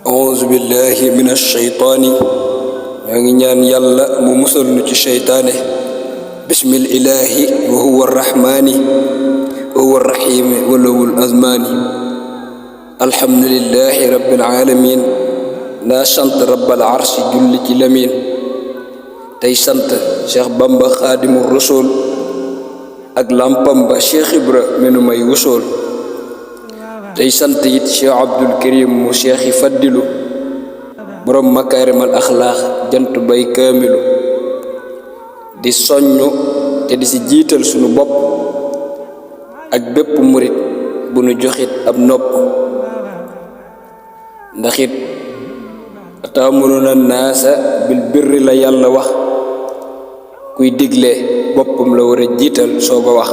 auzu billahi minash shaytaani maa ngi ñaan yàlla mu musal nu ci sheytaane bismil ilaahi wa huwa arrahmaani wa huwa arrahiimi wa lahul azmaani alhamdulillahi rabbil aalamiin naa sant rabbal arshi julli ci lamiin tey sant Cheikh Bamba Xaadimu Rasuul ak lampam ba Cheikh Ibra menu may wusool tey sant it Cheikh Abdul Karim mu Cheikh yi faddilu borom makaarimal axlaax jant bay kaamilu di soññu te di si jiital sunu bopp ak bépp murit bu nu joxit ab nopp ndax it ataamuruna naasa bil birri la yàlla wax kuy digle boppam la war a jiital soog a wax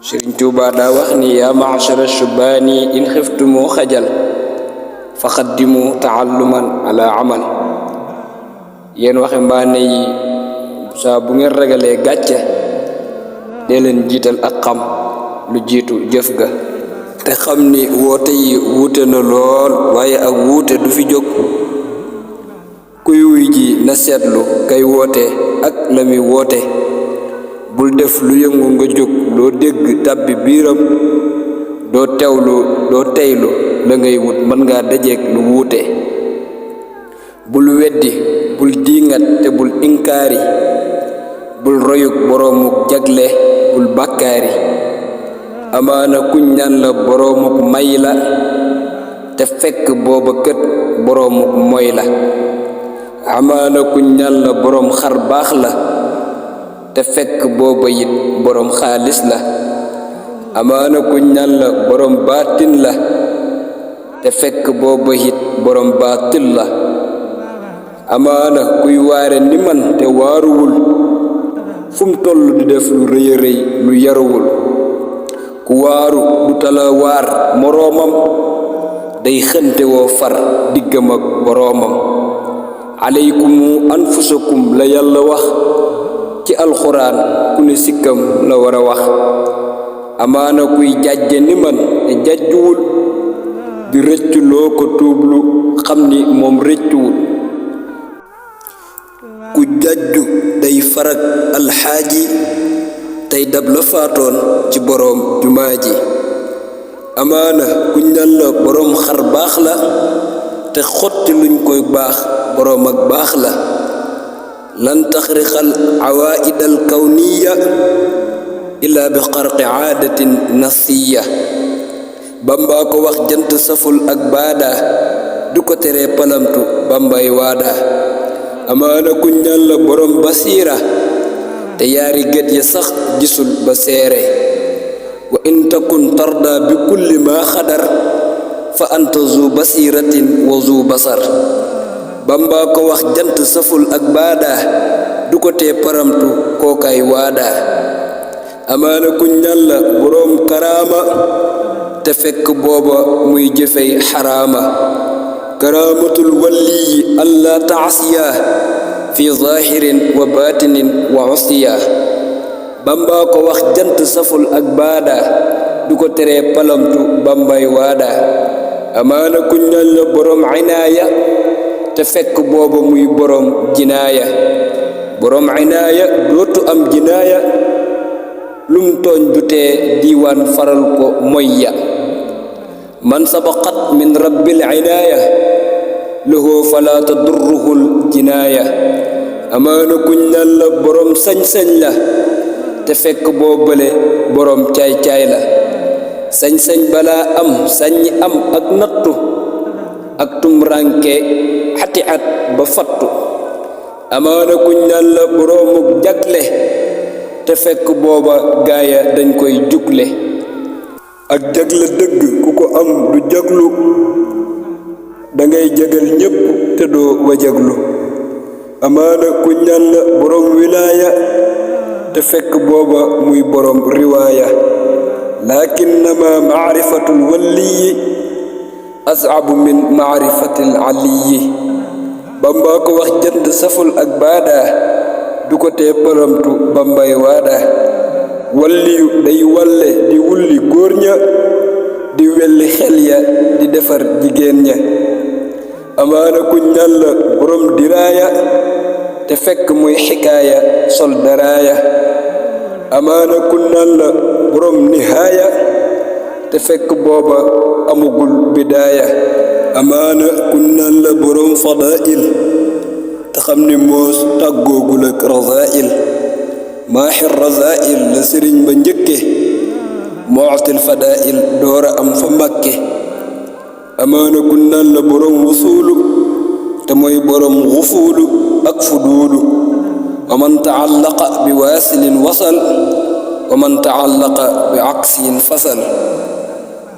Sëriñ Tuubaa daa wax ni yaa ma'shara shubaani in xiftumu xajal fa xaddimu taalluman ala amal yéen waxe mbaane yi saa bu ngeen ragalee gàcce dee leen jiital ak xam lu jiitu jëf ga te xam ni woote yi wuute na lool waaye ak wuute du fi jóg kuy wuy ji na seetlu kay woote ak la muy woote bul def lu yëngu nga jóg loo dégg tàbbi biiram doo teylu la ngay wut mën ngaa dajeek lu wuute bul weddi bul diingat te bul inkaari bul royuk boroomuk jagle bul bàkkaari amaana kuñ ñaan la boroomuk may la te fekk booba kët boroomuk moy la amaana kuñ ñaan la boroom xar baax la te fekk booba it boroom xaalis la amaana kuñ ñaan la boroom baatin la te fekk booba it boroom baatil la amaana kuy waare ni man te waaruwul fu mu toll di def lu rëy a rëy lu yaruwul ku waaru du tala waar moroomam day xënte woo far diggam ak boroomam aleykumu anfusakum la yàlla wax ci alxuraan ku ne sikkam la war a wax amaana kuy jàjje ni man te jàjjuwul di rëccu loo ko tuublu xam ni moom rëccuwul ku jàjju day farak alxaaji tey dab la faatoon ci boroom jumaa ji amaana ku ñan la boroom xar baax la te xotti luñ koy baax boroom ak baax la lan taxriqal awaidal kawniya illa bi xarqi aadatin nasiya bamba ko wax jant saful ak baada du ko tere palamtu bambay waada amaana ku ñaan la borom basiira te yaari gët ya sax gisul ba seere wa in takun tarda bi kulli ma xadar fa anta zu basiratin wa zu basar bamba ko wax jant saful ak baada du ko tee paramtu kookaay waada amaana ku ñaan la borom karaama te fekk booba muy jëfey xaraama karaamatul waliyi alla taasiya fi zahirin wa batinin wa usiya bamba ko wax jant saful ak baada du ko tere palamtu bambay waada amaana ku ñaan la borom inaaya te fekk booba muy borom jinaaya borom inaaya dootu am jinaaya lum tooñ du tee diiwaan faral ko moyya man sabaqat min rabbil inaaya lahu fala tadurruhul jinaaya amaana kuñ naan la borom sañ-sañ la te fekk boobale borom caay-caay la sañ-sañ balaa am saññi am ak nattu ak tumranke xati at ba fattu amaana kuñ naan la boromuk jagle te fekk booba gaaya dañ koy jugle ak jagle dëgg ku ko am du jaglu dangay jagal ñépp te doo wajaglu amaana ku ñaan la borom wilaaya te fekk booba muy borom riwaaya lakinnama maarifatul waliyi as'abu min maarifatil aliyi bamba ko wax jant saful ak baada du ko tee palamtu bambay waada walliyu day walle di wulli góor ña di welli xel ya di defar jigéen ña amaana ku ñal la borom diraaya te fekk muy xikaaya sol daraaya amaana ku ñal la borom nihaaya te fekk booba amugul bidaaya amaana ku ñal la borom fadail te xam ni moos tàggoogul ak razail maaxi razail la sëriñ ba njëkke mootil fadail doora am fa mbàkke amaana ku naan la borom wusuulu te mooy borom xufuulu ak fuduulu wa man taallaqa bi waasilin wasal wa man taallaqa bi aksiin fasal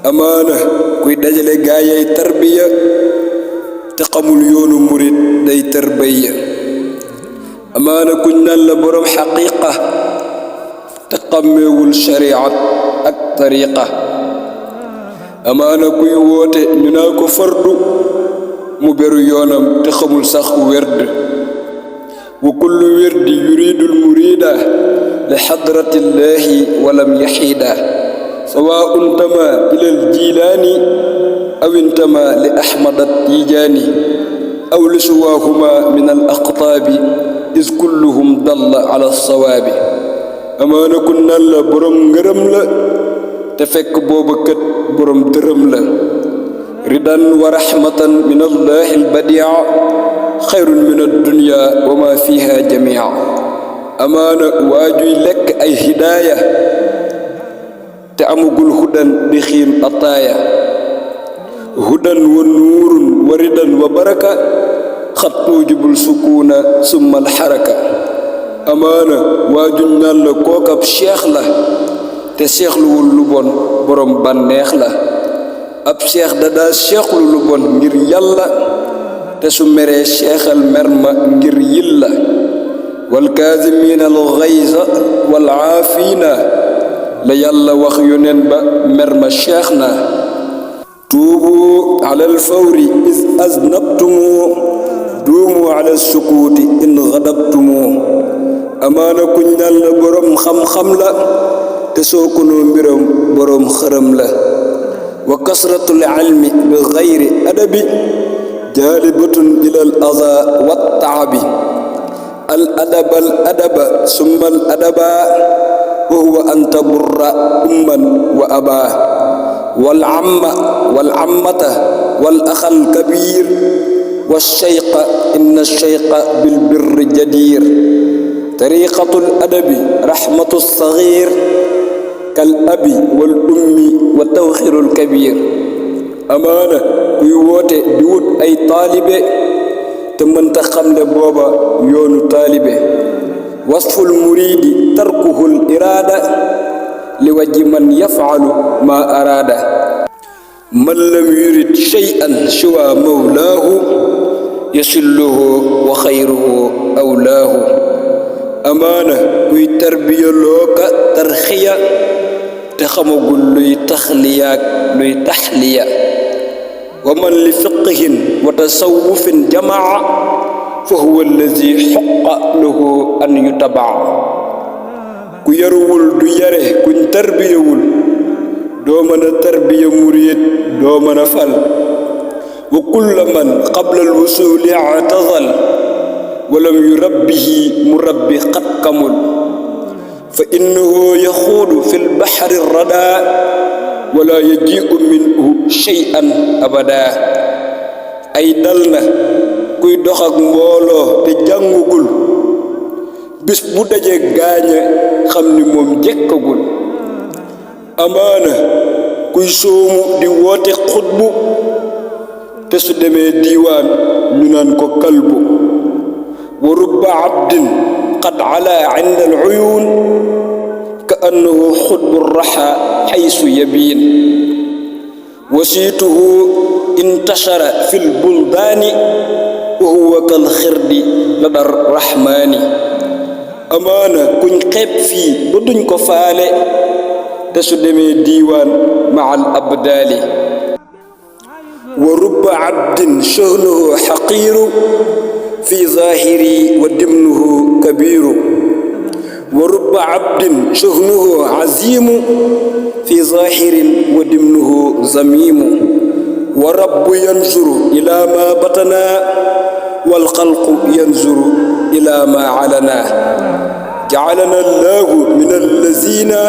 amaana kuy dajale gaayay tarbiya te xamul yoonu murit day tarbiya amaana kuñ naan la borom xaqiiqa te xàmmeewul shariat ak tariqa amaana kuy woote ñu naa ko fardu mu beru yoonam te xamul sax werd wa kullu werdi yuridul murida li xadratillahi walam yaxiida sawaun tama ilal jilaani aw intama li ahmad tijaani aw li suwaahuma min al aqtaabi is kulluhum dalla ala sawaabi amaana ku naan la borom ngërëm la te fekk booba kët borom dërëm la ridan wa rahmatan min allahi albadia xayrun min addunya wa ma fiha jamia amaana waajuy lekk ay hidaaya te amugul hudan di xiim ataaya hudan wa nuurun wa ridan wa baraka xat tuujibul sukuuna summa alxaraka amaana waajuñ naan la kookab cheikh la te seexluwul lu bon borom bànneex la ab cheikh da daa seexlu lu bon ngir yàlla te su meree seexal mer ma ngir yilla wal kaazimiina al gayza wal aafiina la yàlla wax yoneen ba mer ma cheikh na tuubu ala al fawri is aznabtumu duumu ala sukuuti in gadabtumu amaana kuñ naan la borom xam-xam la te soo konoo mbiram boroom xërëm la wa kasratul ilmi bi gayri adabi jaalibatun ila al ada wa taabi al adaba summa al adaba wa huwa an taburra umman wa abaa wal amma wal ammata wal axal kabir wa shayqa inna shayqa bil birri jadir tariqatul adabi rahmatu saxiir kal abi wal ummi wa tawxirul kabir amaana kuy woote di wut ay taalibe te mënta xamle booba yoonu taalibe wasful muridi tarkuhul iraada li wajji man yafaalu ma araada man lam yurid shay'an siwa mawlaahu yasilluhu wa xayruhu awlaahu amaana kuy tarbiyalooka tarxiya te xamagul luy taxliyaak luy taxliya wa man li fiqhin wa tasawufin jamaa fa huwa allazi xoqa lahu an yutabaa ku yaruwul du yare kuñ tarbiyawul doo mën a tarbiya murid doo mën a fal wa kulla man qabla alwusuli atazal walam yurabbihi murabbi qad kamul fa innahu yaxuudu fi lbaxri rada wala yajiu minhu shay'an abada ay dal na kuy dox ak mbooloo te jàngugul bis bu dajee gaañe xam ni moom jekkagul amaana kuy soomu di woote xutbu te su demee diiwaan ñu naan ko kalbu wa rubba abdin qad ala inda al uyun ka annahu xutbu raxa xaysu yabiin wasiituhu intashara fi lbuldaani wa huwa kal xirdi lada rahmaani amaana kuñ xeeb fii ba duñ ko faale te su demee diiwaan maa al abdaali wa rubba abdin shahnuhu xaqiiru fi zahiri wa dimnuhu kabiru wa rubba abdin shahnuhu azimu fi zahirin wa dimnuhu zamimu wa rabbu yanzuru ila ma batana wal khalqu yanzuru ila ma alana ja'alana allahu min allazina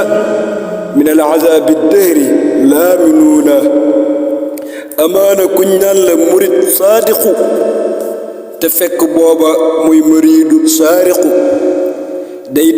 min al'azabi ad-dahri laaminuna amaana kuñ naan la murid saadiqu te fekk booba muy mariidu saariqu day